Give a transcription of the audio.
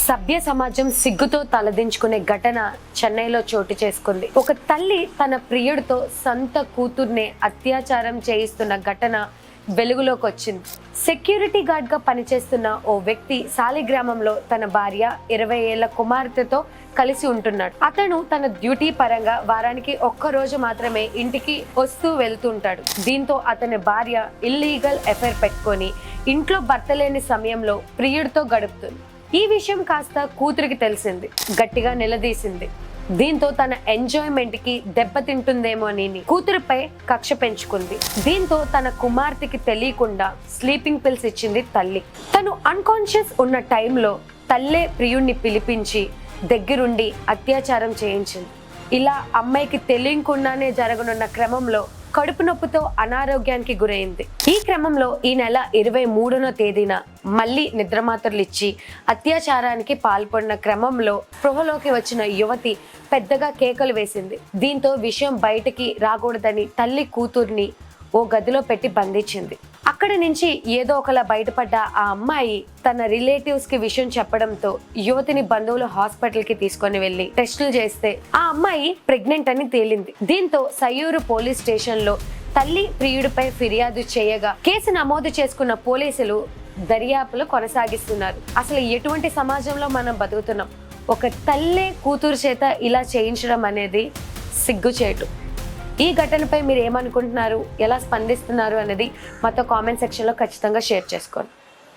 సభ్య సమాజం సిగ్గుతో తలదించుకునే ఘటన చెన్నైలో చోటు చేసుకుంది. ఒక తల్లి తన ప్రియుడితో సొంత కూతుర్నే అత్యాచారం చేయిస్తున్న ఘటన వెలుగులోకి వచ్చింది. సెక్యూరిటీ గార్డ్ గా పనిచేస్తున్న ఓ వ్యక్తి సాలిగ్రామంలో తన భార్య 20 ఏళ్ల కుమార్తెతో కలిసి ఉంటున్నాడు. అతను తన డ్యూటీ పరంగా వారానికి ఒక్కరోజు మాత్రమే ఇంటికి వస్తూ వెళ్తుంటాడు. దీంతో అతని భార్య ఇల్లీగల్ అఫైర్ పెట్టుకొని ఇంట్లో భర్త లేని సమయంలో ప్రియుడితో గడుపుతుంది. ఈ విషయం కాస్త కూతురికి తెలిసింది, గట్టిగా నిలదీసింది. దీంతో తన ఎంజాయ్మెంట్ కి దెబ్బతింటుందేమో అని కూతురుపై కక్ష పెంచుకుంది. దీంతో తన కుమార్తెకి తెలియకుండా స్లీపింగ్ పిల్స్ ఇచ్చింది తల్లి. తను అన్కాన్షియస్ ఉన్న టైంలో తల్లే ప్రియుణ్ణి పిలిపించి దగ్గరుండి అత్యాచారం చేయించింది. ఇలా అమ్మాయికి తెలియకుండానే జరగనున్న క్రమంలో కడుపు నొప్పితో అనారోగ్యానికి గురైంది. ఈ క్రమంలో ఈ నెల 23వ తేదీన మళ్ళీ నిద్రమాత్రలు ఇచ్చి అత్యాచారానికి పాల్పడిన క్రమంలో స్పృహలోకి వచ్చిన యువతి పెద్దగా కేకలు వేసింది. దీంతో విషయం బయటికి రాకూడదని తల్లి కూతుర్ని ఓ గదిలో పెట్టి బంధించింది. అక్కడి నుంచి ఏదో ఒకలా బయటపడ్డ ఆ అమ్మాయి తన రిలేటివ్స్ కి విషయం చెప్పడంతో యువతిని బంధువులు హాస్పిటల్ కి తీసుకొని వెళ్లి టెస్టులు చేస్తే ఆ అమ్మాయి ప్రెగ్నెంట్ అని తేలింది. దీంతో సయ్యూరు పోలీస్ స్టేషన్ లో తల్లి ప్రియుడిపై ఫిర్యాదు చేయగా కేసు నమోదు చేసుకున్న పోలీసులు దర్యాప్తులు కొనసాగిస్తున్నారు. అసలు ఎటువంటి సమాజంలో మనం బతుకుతున్నాం? ఒక తల్లే కూతురు చేత ఇలా చేయించడం అనేది సిగ్గుచేటు. ఈ ఘటనపై మీరు ఏమనుకుంటున్నారు, ఎలా స్పందిస్తున్నారు అనేది మాతో కామెంట్ సెక్షన్లో ఖచ్చితంగా షేర్ చేసుకోండి.